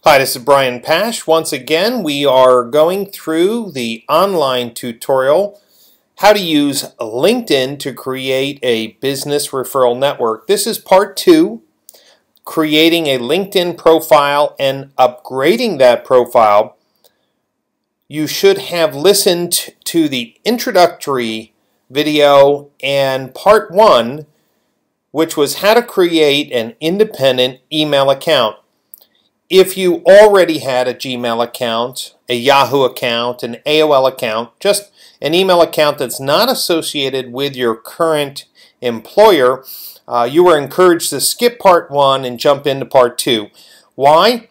Hi, this is Brian Pasch. Once again, we are going through the online tutorial, how to use LinkedIn to create a business referral network. This is part 2, creating a LinkedIn profile and upgrading that profile. You should have listened to the introductory video and part 1, which was how to create an independent email account. If you already had a Gmail account, a Yahoo account, an AOL account, just an email account that's not associated with your current employer, you were encouraged to skip part 1 and jump into part 2. Why?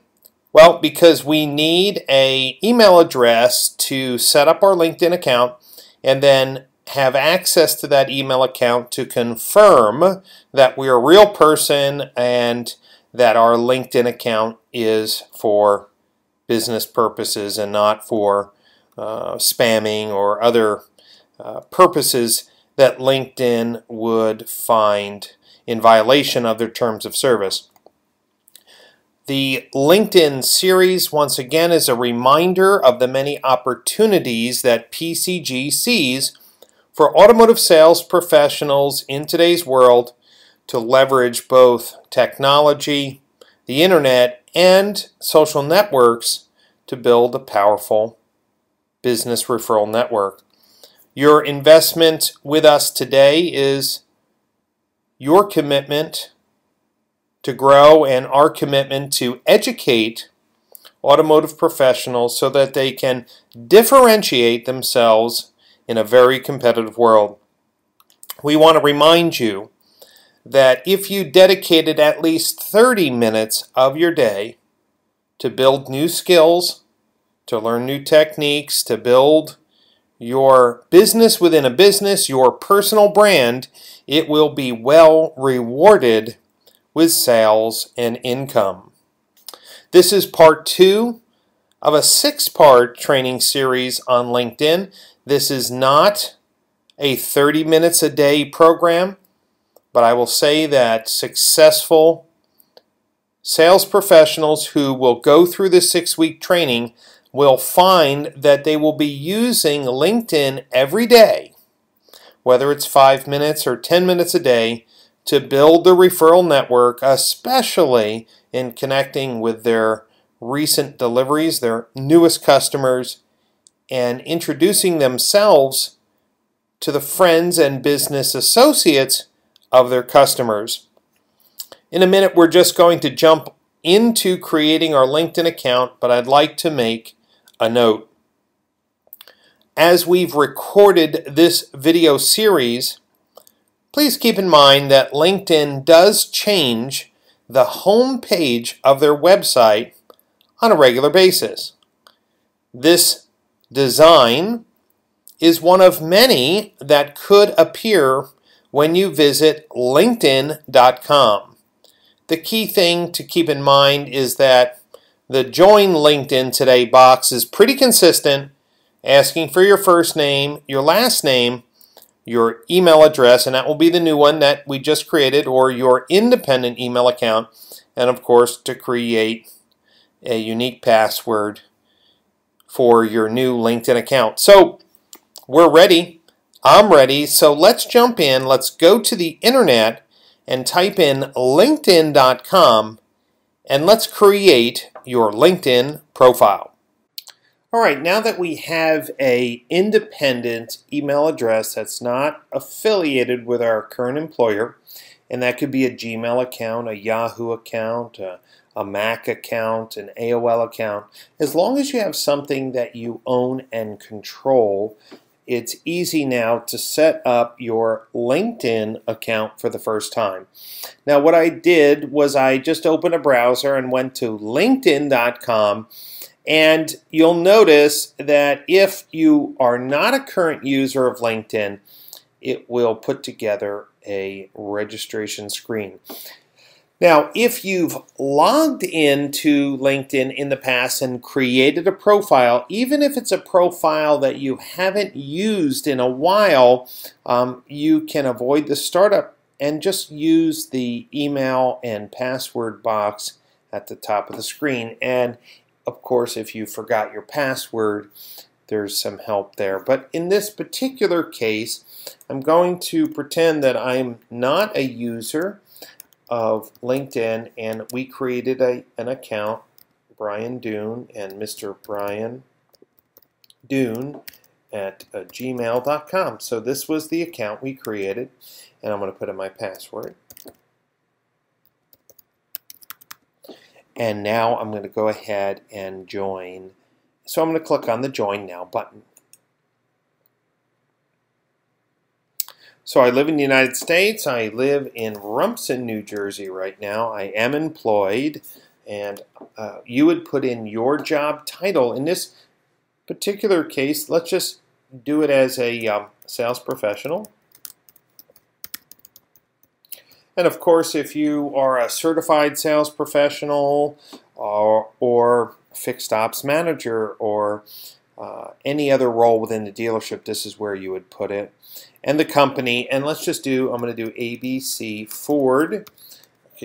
Well, because we need an email address to set up our LinkedIn account and then have access to that email account to confirm that we're a real person and that our LinkedIn account is for business purposes and not for spamming or other purposes that LinkedIn would find in violation of their terms of service. The LinkedIn series, once again, is a reminder of the many opportunities that PCG sees for automotive sales professionals in today's world to leverage both technology, the internet, and social networks to build a powerful business referral network. Your investment with us today is your commitment to grow and our commitment to educate automotive professionals so that they can differentiate themselves in a very competitive world. We want to remind you that if you dedicated at least 30 minutes of your day to build new skills, to learn new techniques, to build your business within a business, your personal brand, it will be well rewarded with sales and income. This is part 2 of a 6-part training series on LinkedIn. This is not a 30 minutes a day program. But I will say that successful sales professionals who will go through this 6-week training will find that they will be using LinkedIn every day, whether it's 5 minutes or 10 minutes a day, to build the referral network, especially in connecting with their recent deliveries, their newest customers, and introducing themselves to the friends and business associates of their customers. In a minute, we're just going to jump into creating our LinkedIn account, but I'd like to make a note. As we've recorded this video series, please keep in mind that LinkedIn does change the home page of their website on a regular basis. This design is one of many that could appear when you visit LinkedIn.com. The key thing to keep in mind is that the Join LinkedIn Today box is pretty consistent, asking for your first name, your last name, your email address, and that will be the new one that we just created, or your independent email account, and of course to create a unique password for your new LinkedIn account. So we're ready. I'm ready, so let's jump in. Let's go to the internet and type in linkedin.com and let's create your LinkedIn profile. All right, now that we have an independent email address that's not affiliated with our current employer, and that could be a Gmail account, a Yahoo account, a Mac account, an AOL account, as long as you have something that you own and control, it's easy now to set up your LinkedIn account for the first time. Now what I did was I just opened a browser and went to linkedin.com, and you'll notice that if you are not a current user of LinkedIn, it will put together a registration screen. Now, if you've logged into LinkedIn in the past and created a profile, even if it's a profile that you haven't used in a while, you can avoid the startup and just use the email and password box at the top of the screen. And of course, if you forgot your password, there's some help there. But in this particular case, I'm going to pretend that I'm not a user of LinkedIn, and we created an account, Brian Dune and Mr. Brian Dune at gmail.com. So this was the account we created, and I'm going to put in my password. And now I'm going to go ahead and join. So I'm going to click on the Join Now button. So I live in the United States. I live in Rumson, New Jersey right now. I am employed, and you would put in your job title. In this particular case, let's just do it as a sales professional. And of course, if you are a certified sales professional or fixed ops manager or any other role within the dealership, this is where you would put it. And the company, and let's just do, I'm going to do ABC Ford,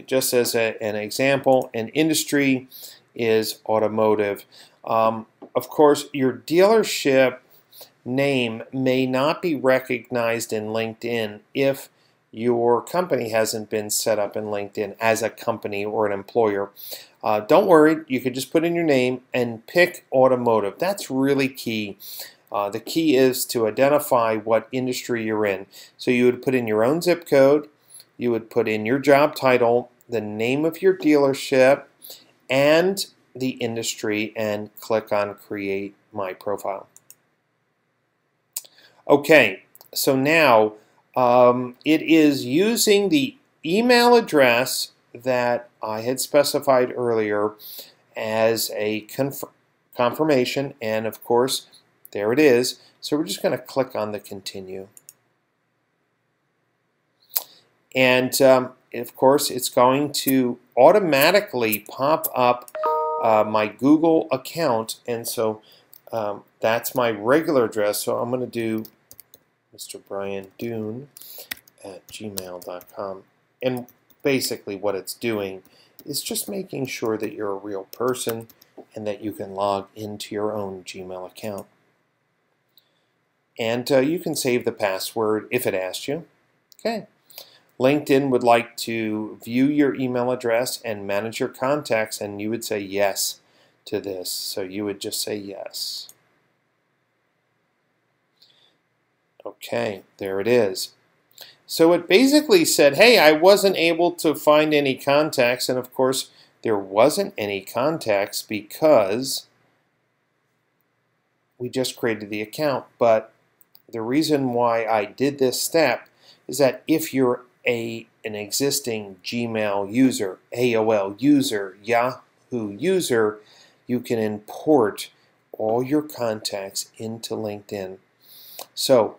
just as an example, and industry is automotive. Of course, your dealership name may not be recognized in LinkedIn if your company hasn't been set up in LinkedIn as a company or an employer. Don't worry, you could just put in your name and pick automotive. That's really key. The key is to identify what industry you're in. So you would put in your own zip code, you would put in your job title, the name of your dealership, and the industry, and click on Create My Profile. Okay, so now it is using the email address that I had specified earlier as a confirmation, and of course there it is. So we're just going to click on the continue, and of course it's going to automatically pop up my Google account, and so that's my regular address. So I'm going to do Mr. Brian Dune at gmail.com. And basically what it's doing is just making sure that you're a real person and that you can log into your own Gmail account. And you can save the password if it asks you. Okay. LinkedIn would like to view your email address and manage your contacts, and you would say yes to this. So you would just say yes. Okay, there it is. So it basically said, hey, I wasn't able to find any contacts, and of course there wasn't any contacts because we just created the account. But the reason why I did this step is that if you're an existing Gmail user, AOL user, Yahoo user, you can import all your contacts into LinkedIn. So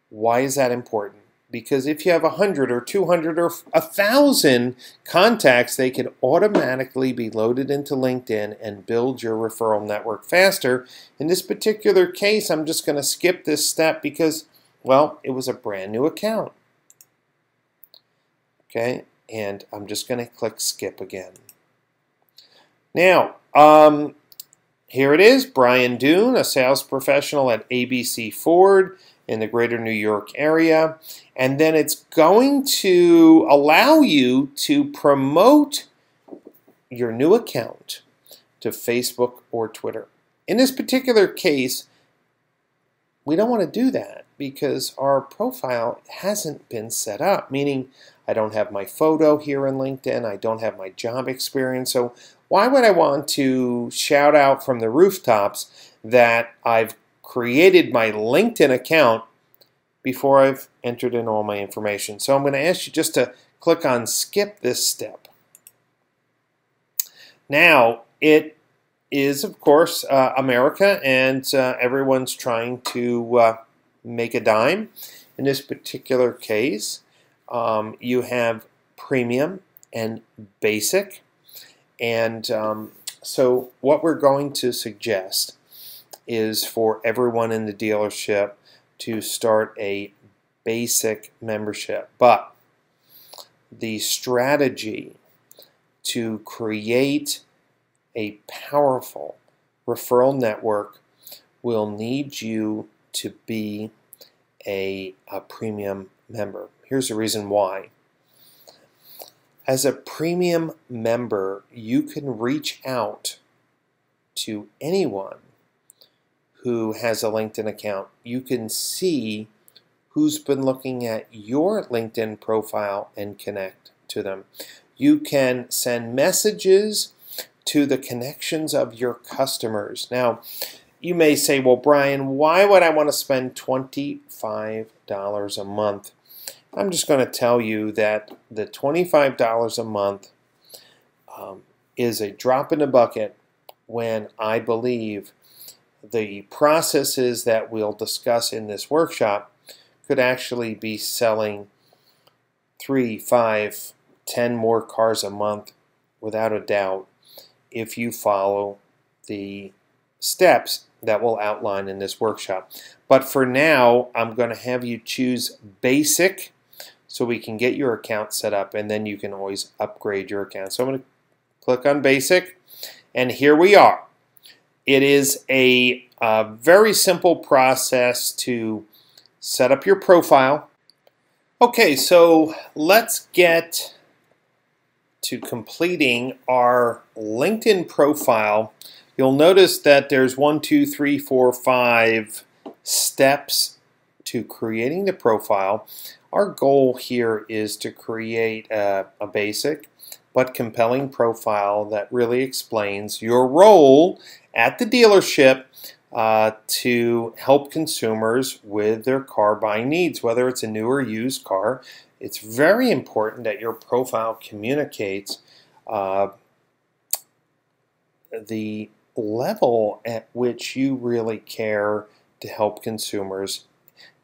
why is that important? Because if you have 100 or 200 or 1,000 contacts, they can automatically be loaded into LinkedIn and build your referral network faster. In this particular case, I'm just going to skip this step because, well, it was a brand new account. Okay, and I'm just going to click skip again. Now, here it is, Brian Dune, a sales professional at ABC Ford in the greater New York area, and then it's going to allow you to promote your new account to Facebook or Twitter. In this particular case, we don't want to do that because our profile hasn't been set up, meaning I don't have my photo here in LinkedIn, I don't have my job experience, so why would I want to shout out from the rooftops that I've created my LinkedIn account before I've entered in all my information? So I'm going to ask you just to click on skip this step. Now, it is, of course, America, and everyone's trying to make a dime. In this particular case, you have premium and basic. And so what we're going to suggest is for everyone in the dealership to start a basic membership. But the strategy to create a powerful referral network, we'll need you to be a premium member. Here's the reason why. As a premium member, you can reach out to anyone who has a LinkedIn account. You can see who's been looking at your LinkedIn profile and connect to them. You can send messages to the connections of your customers. Now, you may say, well, Brian, why would I want to spend $25 a month? I'm just going to tell you that the $25 a month is a drop in the bucket when I believe the processes that we'll discuss in this workshop could actually be selling 3, 5, 10 more cars a month without a doubt if you follow the steps that we'll outline in this workshop. But for now, I'm going to have you choose basic so we can get your account set up, and then you can always upgrade your account. So I'm going to click on basic, and here we are. It is a very simple process to set up your profile. Okay, so let's get to completing our LinkedIn profile. You'll notice that there's 1, 2, 3, 4, 5 steps to creating the profile. Our goal here is to create a basic but compelling profile that really explains your role at the dealership to help consumers with their car buying needs, whether it's a new or used car. It's very important that your profile communicates the level at which you really care to help consumers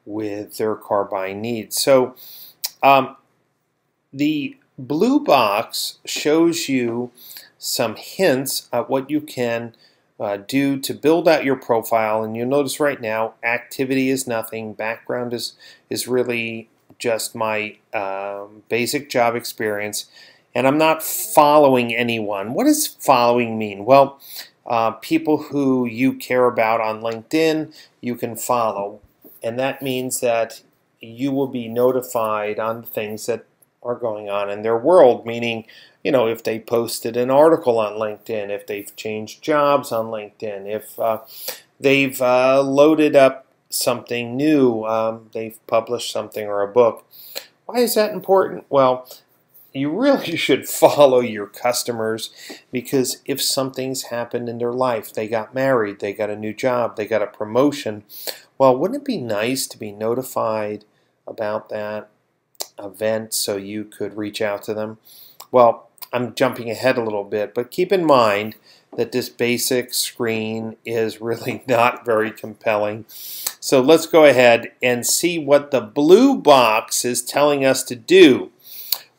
with their car buying needs. So the blue box shows you some hints at what you can do to build out your profile, and you'll notice right now activity is nothing, background is really just my basic job experience, and I'm not following anyone. What does following mean? Well, people who you care about on LinkedIn you can follow, and that means that you will be notified on things that are going on in their world, meaning, you know, if they posted an article on LinkedIn, if they've changed jobs on LinkedIn, if they've loaded up something new, they've published something or a book. Why is that important? Well, you really should follow your customers, because if something's happened in their life, they got married, they got a new job, they got a promotion, well, wouldn't it be nice to be notified about that event so you could reach out to them? Well, I'm jumping ahead a little bit, but keep in mind that this basic screen is really not very compelling. So let's go ahead and see what the blue box is telling us to do.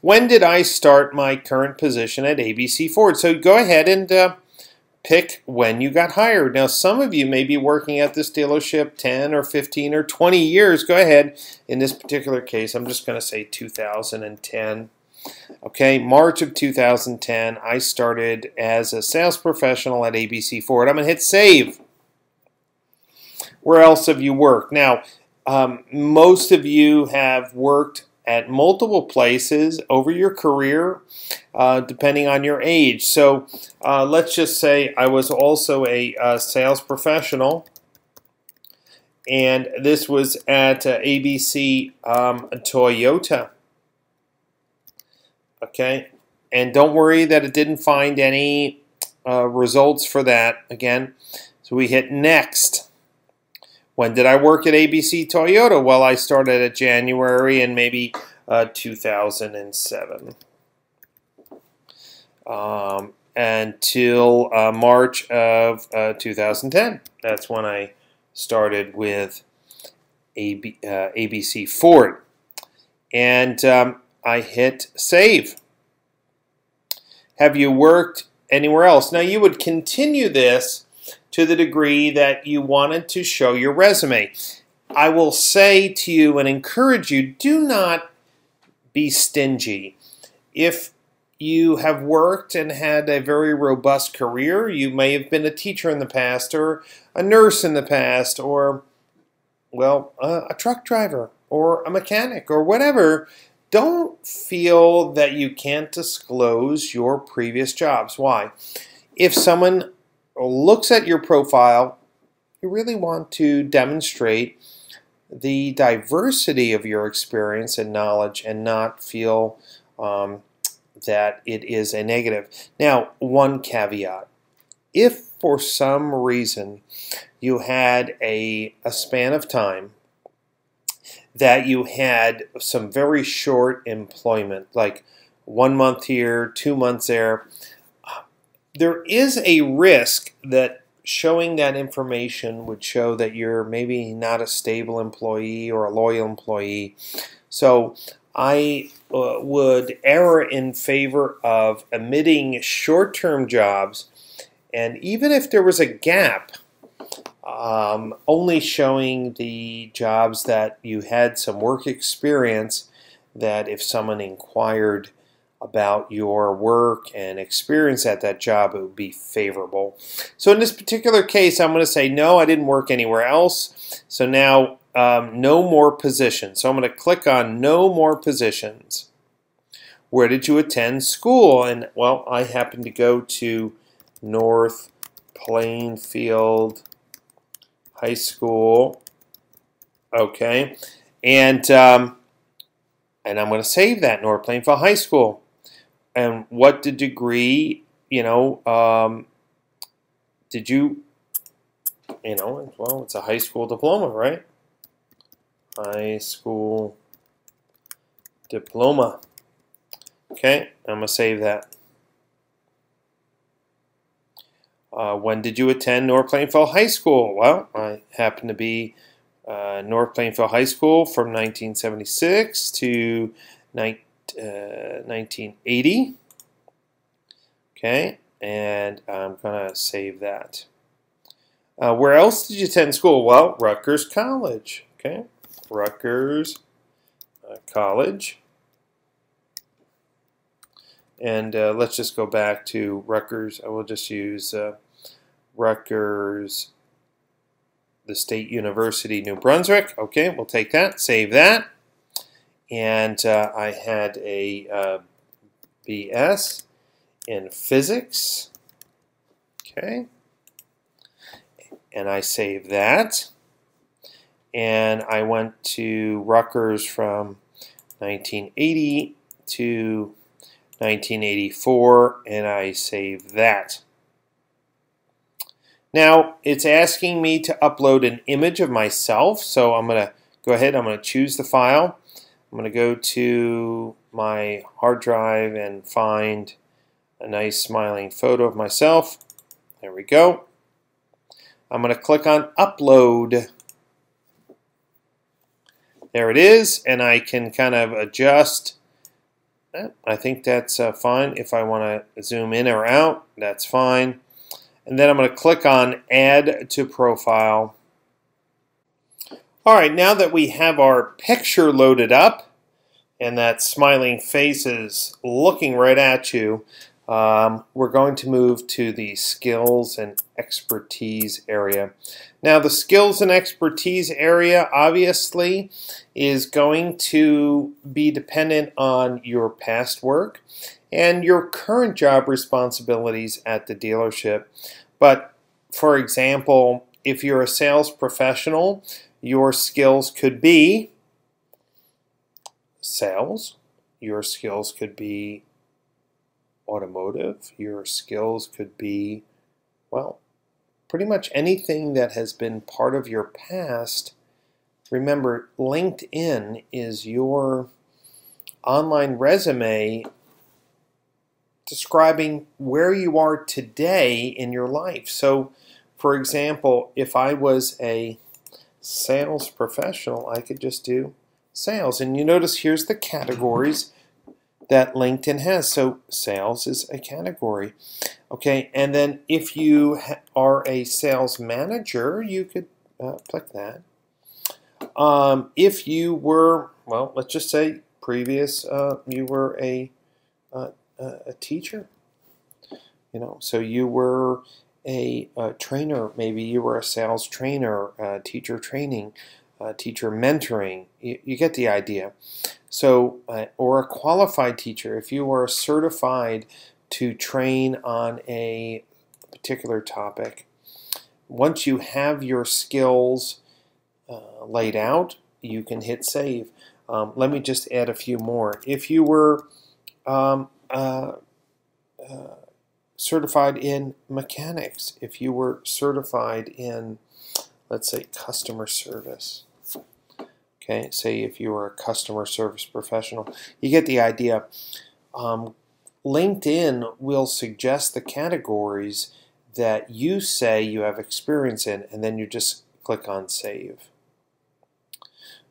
When did I start my current position at ABC Ford? So go ahead and pick when you got hired. Now, some of you may be working at this dealership 10 or 15 or 20 years. Go ahead. In this particular case, I'm just going to say 2010. Okay, March of 2010, I started as a sales professional at ABC Ford. I'm going to hit save. Where else have you worked? Now, most of you have worked at multiple places over your career, depending on your age. So let's just say I was also a sales professional, and this was at ABC Toyota. Okay, and don't worry that it didn't find any results for that again. So we hit next. When did I work at ABC Toyota? Well, I started at January and maybe 2007 until March of 2010. That's when I started with ABC Ford. And I hit save. Have you worked anywhere else? Now, you would continue this to the degree that you wanted to show your resume. I will say to you and encourage you, do not be stingy. If you have worked and had a very robust career. You may have been a teacher in the past, or a nurse in the past, or, well, a truck driver, or a mechanic, or whatever. Don't feel that you can't disclose your previous jobs. Why? If someone looks at your profile, you really want to demonstrate the diversity of your experience and knowledge and not feel that it is a negative. Now, one caveat. If for some reason you had a span of time that you had some very short employment, like 1 month here, 2 months there, there is a risk that showing that information would show that you're maybe not a stable employee or a loyal employee. So I would err in favor of omitting short-term jobs, and even if there was a gap, only showing the jobs that you had some work experience, that if someone inquired about your work and experience at that job, it would be favorable. So in this particular case, I'm going to say, no, I didn't work anywhere else. So now, no more positions. So I'm going to click on no more positions. Where did you attend school? And, well, I happen to go to North Plainfield High School. Okay. And I'm going to save that, North Plainfield High School. And what the degree, did you, well, it's a high school diploma, right? High school diploma. Okay, I'm going to save that. When did you attend North Plainfield High School? Well, I happen to be North Plainfield High School from 1976 to 1980. Okay, and I'm going to save that. Where else did you attend school? Well, Rutgers College. Okay, Rutgers College. And let's just go back to Rutgers. I will just use Rutgers, the State University, New Brunswick. Okay, we'll take that, save that. And I had a BS in physics. Okay. And I saved that. And I went to Rutgers from 1980 to 1984, and I saved that. Now, it's asking me to upload an image of myself, so I'm going to go ahead, I'm going to choose the file. I'm going to go to my hard drive and find a nice smiling photo of myself. There we go. I'm going to click on Upload. There it is, and I can kind of adjust. I think that's fine. If I want to zoom in or out, that's fine. And then I'm going to click on Add to Profile. All right, now that we have our picture loaded up and that smiling face is looking right at you, we're going to move to the Skills and Expertise area. Now, the Skills and Expertise area obviously is going to be dependent on your past work and your current job responsibilities at the dealership. But, for example, if you're a sales professional, your skills could be sales, your skills could be automotive, your skills could be, well, pretty much anything that has been part of your past. Remember, LinkedIn is your online resume describing where you are today in your life. So, for example, if I was a sales professional, I could just do sales. And you notice here's the categories that LinkedIn has. So sales is a category. Okay, and then if you are a sales manager, you could click that. If you were, well, let's just say previous, you were a a teacher. So you were a trainer. Maybe you were a sales trainer, teacher training, teacher mentoring. You get the idea. So, or a qualified teacher. If you were certified to train on a particular topic, once you have your skills laid out, you can hit save. Let me just add a few more. If you were certified in mechanics, if you were certified in, let's say, customer service, okay, say if you were a customer service professional, you get the idea. LinkedIn will suggest the categories that you say you have experience in, and then you just click on save.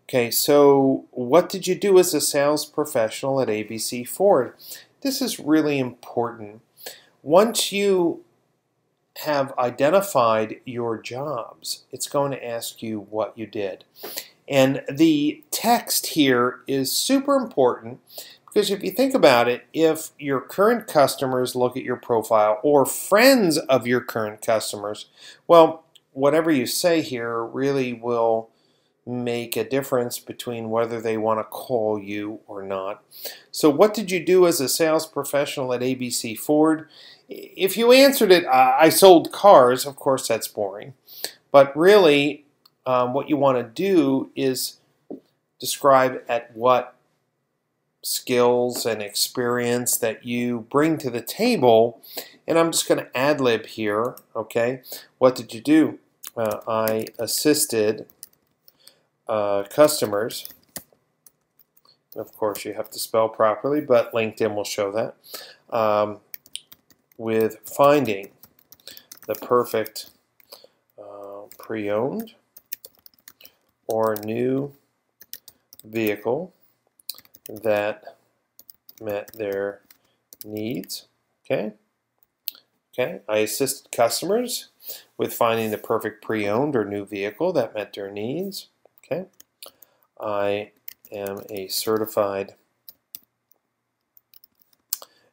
Okay, so what did you do as a sales professional at ABC Ford? This is really important. Once you have identified your jobs, it's going to ask you what you did. And the text here is super important because if you think about it, if your current customers look at your profile or friends of your current customers, well, whatever you say here really will make a difference between whether they want to call you or not. So what did you do as a sales professional at ABC Ford? If you answered it, I sold cars, of course that's boring. But really, what you want to do is describe at what skills and experience that you bring to the table. And I'm just going to ad-lib here, okay? What did you do? I assisted customers. Of course, you have to spell properly, but LinkedIn will show that. With finding the perfect pre-owned or new vehicle that met their needs. Okay. I assisted customers with finding the perfect pre-owned or new vehicle that met their needs. Okay. I am a certified,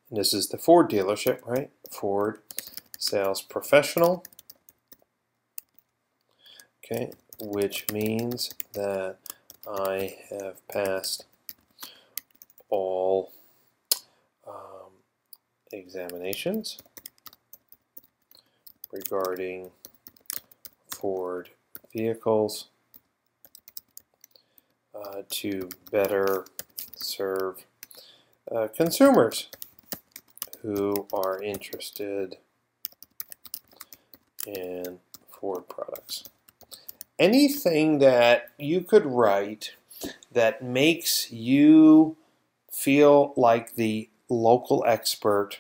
and this is the Ford dealership, right? Ford sales professional. Okay, which means that I have passed all examinations regarding Ford vehicles to better serve consumers who are interested in Ford products. Anything that you could write that makes you feel like the local expert,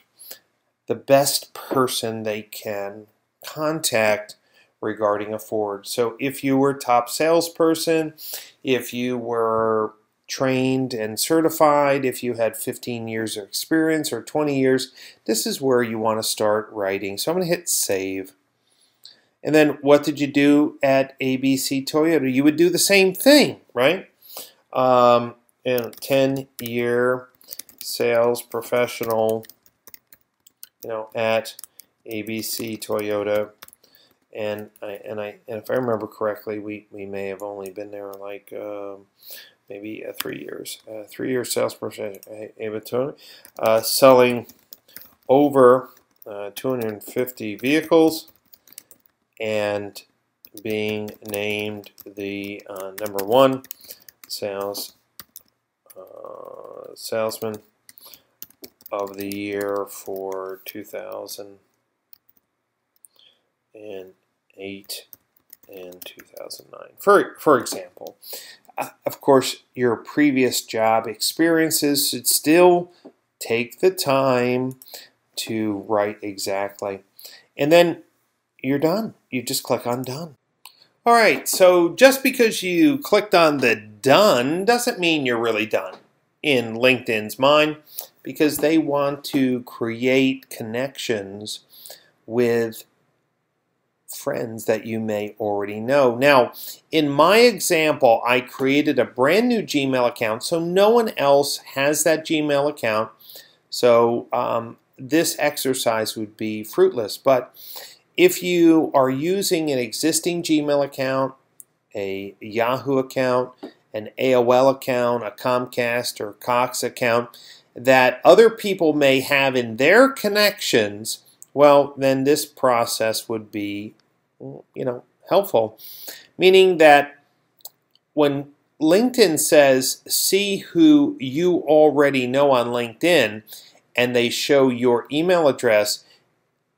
the best person they can contact regarding a Ford. So if you were top salesperson, if you were trained and certified, if you had 15 years of experience or 20 years, this is where you want to start writing. So I'm going to hit save. And then what did you do at ABC Toyota? You would do the same thing, right? 10-year sales professional, at ABC Toyota. And if I remember correctly, we may have only been there like maybe 3 years. 3-year sales professional, selling over 250 vehicles and being named the #1 salesman of the year for 2008 and 2009. For example, of course, your previous job experiences should still take the time to write exactly. And then you're done. You just click on done. All right, so just because you clicked on the done doesn't mean you're really done in LinkedIn's mind, because they want to create connections with friends that you may already know. Now, in my example, I created a brand new Gmail account, so no one else has that Gmail account. So this exercise would be fruitless. But if you are using an existing Gmail account, a Yahoo account, an AOL account, a Comcast or Cox account that other people may have in their connections, well, then this process would be, helpful. Meaning that when LinkedIn says, see who you already know on LinkedIn, and they show your email address,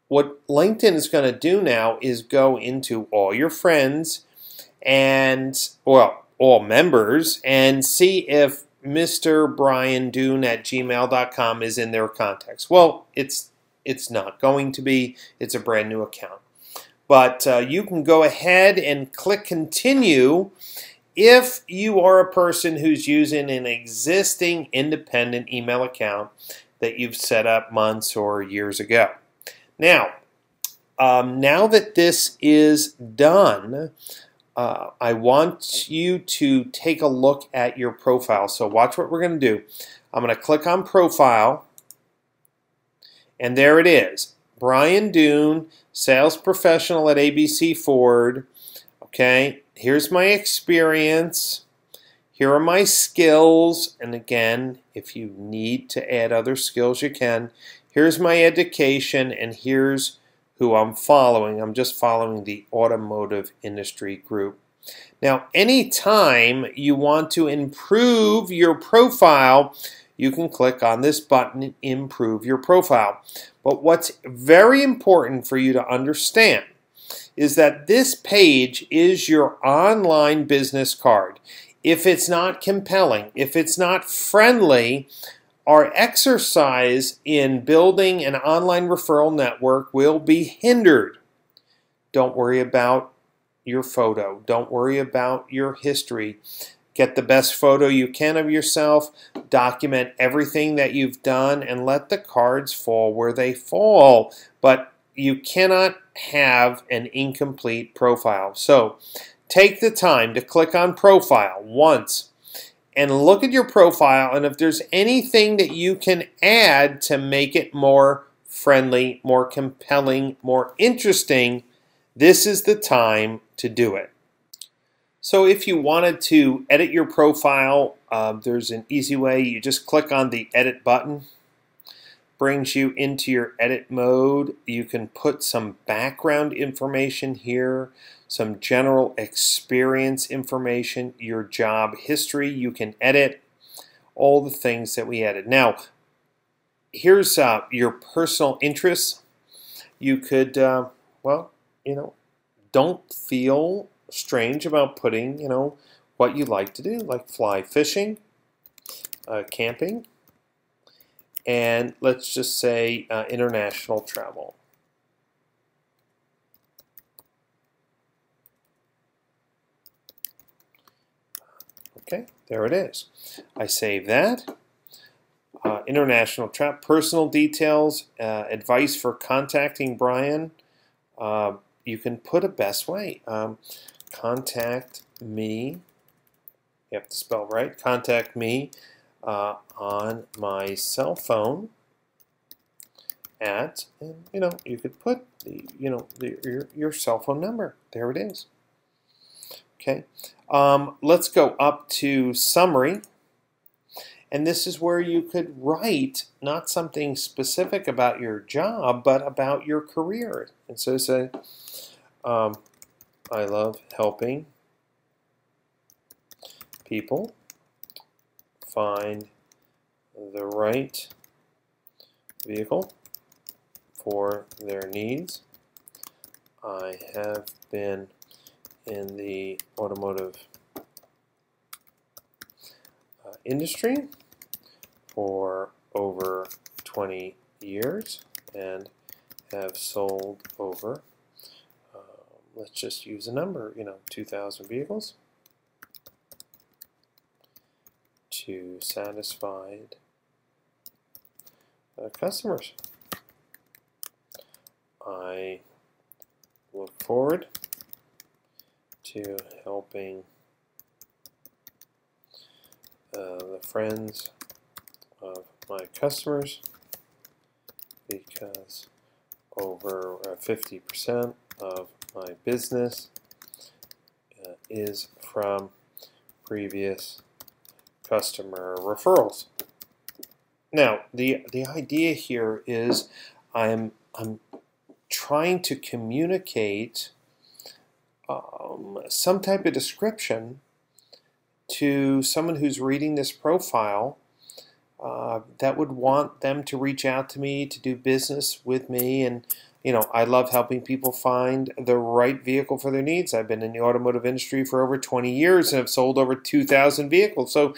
what LinkedIn is going to do now is go into all your friends and, well, all members, and see if Mr. Brian Doon at gmail.com is in their contacts. Well, it's not going to be. It's a brand new account. But you can go ahead and click continue if you are a person who's using an existing independent email account that you've set up months or years ago. Now that this is done, I want you to take a look at your profile. So watch what we're going to do. I'm going to click on Profile, and there it is. Brian Doon, sales professional at ABC Ford. Okay, here's my experience. Here are my skills. And again, if you need to add other skills, you can. Here's my education, and here's who I'm following. I'm just following the automotive industry group. Now, anytime you want to improve your profile, you can click on this button, Improve Your Profile. But what's very important for you to understand is that this page is your online business card. If it's not compelling, if it's not friendly, our exercise in building an online referral network will be hindered. Don't worry about your photo. Don't worry about your history. Get the best photo you can of yourself. Document everything that you've done and let the cards fall where they fall. But you cannot have an incomplete profile. So take the time to click on Profile once and look at your profile, and if there's anything that you can add to make it more friendly, more compelling, more interesting, this is the time to do it. So if you wanted to edit your profile, there's an easy way. You just click on the Edit button. Brings you into your edit mode. You can put some background information here, some general experience information, your job history. You can edit all the things that we added. Now, here's your personal interests. You could, don't feel strange about putting, what you like to do, like fly fishing, camping, and let's just say international travel. Okay, there it is. I save that. International travel, personal details, advice for contacting Brian. You can put a best way. Contact me. You have to spell right. Contact me on my cell phone at, and you could put your cell phone number. There it is. Okay. Let's go up to summary. And this is where you could write not something specific about your job, but about your career. And so say, I love helping people find the right vehicle for their needs. I have been in the automotive industry for over 20 years and have sold over, let's just use a number, 2,000 vehicles to satisfied customers. I look forward to helping the friends of my customers because over 50% of my business is from previous customer referrals. Now, the idea here is I'm trying to communicate some type of description to someone who's reading this profile that would want them to reach out to me to do business with me. And I love helping people find the right vehicle for their needs. I've been in the automotive industry for over 20 years and have sold over 2,000 vehicles. So,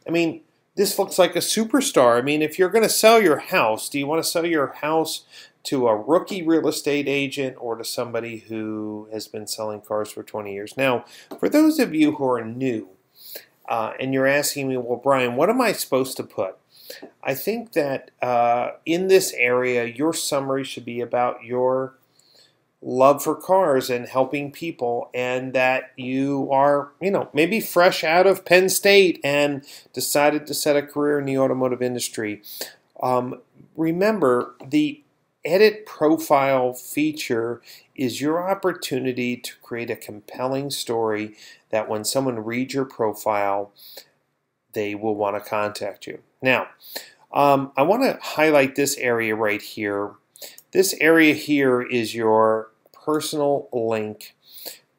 I mean, this looks like a superstar. I mean, if you're going to sell your house, do you want to sell your house to a rookie real estate agent or to somebody who has been selling cars for 20 years? Now, for those of you who are new and you're asking me, well, Brian, what am I supposed to put? I think that in this area, your summary should be about your love for cars and helping people, and that you are, maybe fresh out of Penn State and decided to set a career in the automotive industry. Remember, the Edit Profile feature is your opportunity to create a compelling story that when someone reads your profile, they will want to contact you. Now, I want to highlight this area right here. This area here is your personal link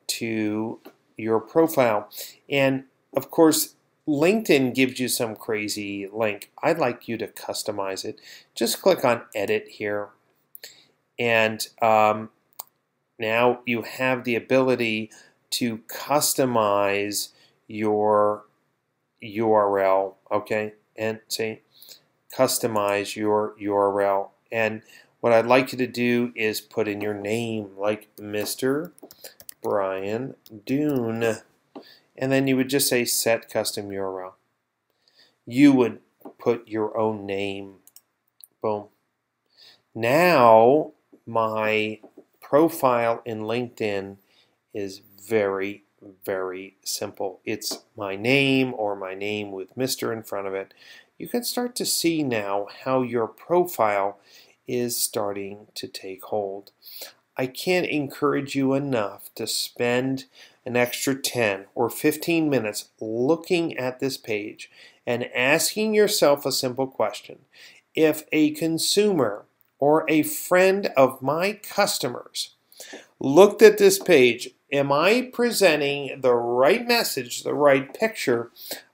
to your profile. And of course, LinkedIn gives you some crazy link. I'd like you to customize it. Just click on Edit here. And now you have the ability to customize your URL, okay? And say, customize your URL. And what I'd like you to do is put in your name, like Mr. Brian Dune. And then you would just say set custom URL. You would put your own name. Boom. Now my profile in LinkedIn is very, very simple. It's my name or my name with Mr. in front of it. You can start to see now how your profile is starting to take hold. I can't encourage you enough to spend an extra 10 or 15 minutes looking at this page and asking yourself a simple question. If a consumer or a friend of my customers looked at this page, am I presenting the right message, the right picture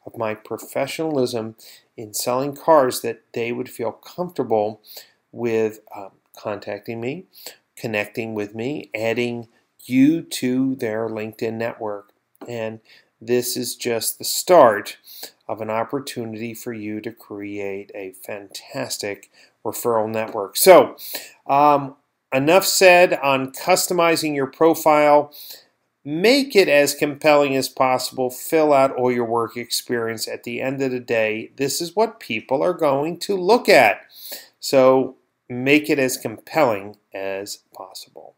of my professionalism in selling cars that they would feel comfortable with contacting me, connecting with me, adding you to their LinkedIn network? And this is just the start of an opportunity for you to create a fantastic referral network. So, enough said on customizing your profile. Make it as compelling as possible. Fill out all your work experience. At the end of the day, this is what people are going to look at. So make it as compelling as possible.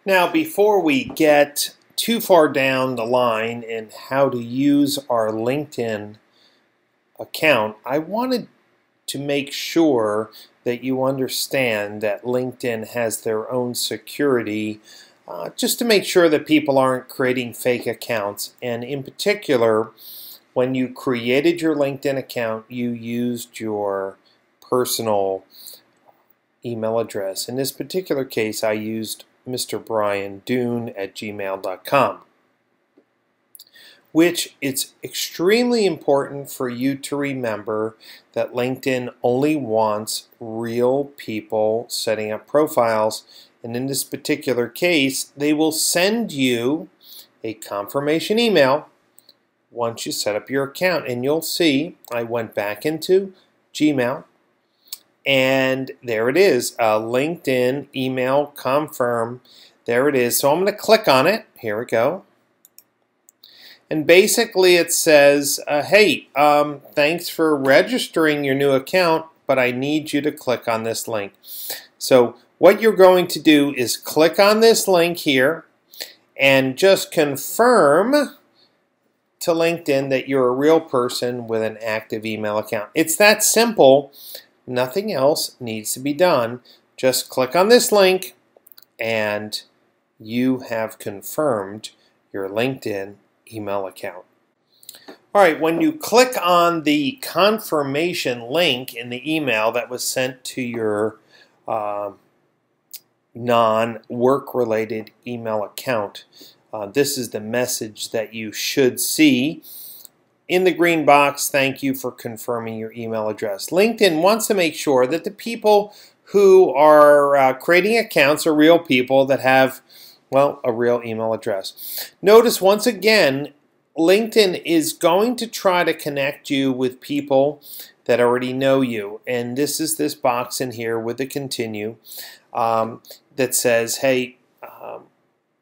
Now, before we get too far down the line in how to use our LinkedIn account, I wanted to make sure that you understand that LinkedIn has their own security, just to make sure that people aren't creating fake accounts. And in particular, when you created your LinkedIn account, you used your personal email address. In this particular case, I used mrbriandune@gmail.com, which it's extremely important for you to remember that LinkedIn only wants real people setting up profiles. And in this particular case, they will send you a confirmation email once you set up your account. And you'll see, I went back into Gmail, and there it is, LinkedIn email confirm. There it is. So I'm going to click on it. Here we go. And basically it says, hey, thanks for registering your new account, but I need you to click on this link. So what you're going to do is click on this link here and just confirm to LinkedIn that you're a real person with an active email account. It's that simple. Nothing else needs to be done. Just click on this link and you have confirmed your LinkedIn email account. All right, when you click on the confirmation link in the email that was sent to your non-work related email account, this is the message that you should see. In the green box, thank you for confirming your email address. LinkedIn wants to make sure that the people who are creating accounts are real people that have, well, a real email address. Notice once again, LinkedIn is going to try to connect you with people that already know you. And this is this box in here with the continue that says, hey,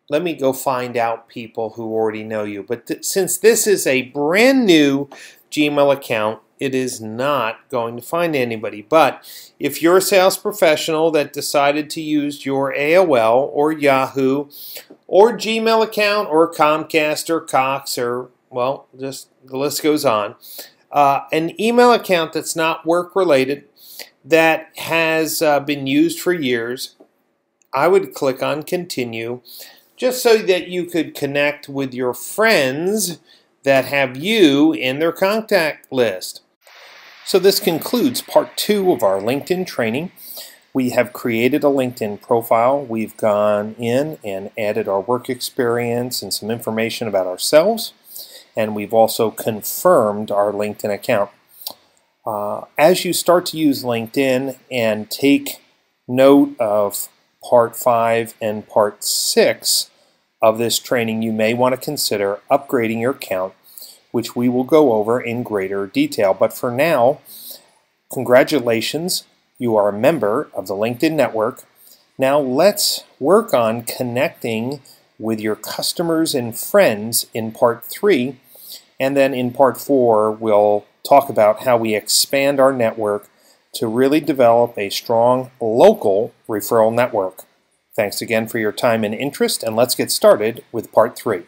let me go find out people who already know you. But since this is a brand new Gmail account, it is not going to find anybody. But if you're a sales professional that decided to use your AOL or Yahoo or Gmail account or Comcast or Cox or, well, just the list goes on, an email account that's not work related, that has been used for years, I would click on continue, just so that you could connect with your friends that have you in their contact list. So this concludes part 2 of our LinkedIn training. We have created a LinkedIn profile. We've gone in and added our work experience and some information about ourselves. And we've also confirmed our LinkedIn account. As you start to use LinkedIn and take note of Part 5 and Part 6 of this training, you may want to consider upgrading your account, which we will go over in greater detail. But for now, congratulations, you are a member of the LinkedIn network. Now let's work on connecting with your customers and friends in Part 3, and then in Part 4 we'll talk about how we expand our network to really develop a strong local referral network. Thanks again for your time and interest, and let's get started with Part 3.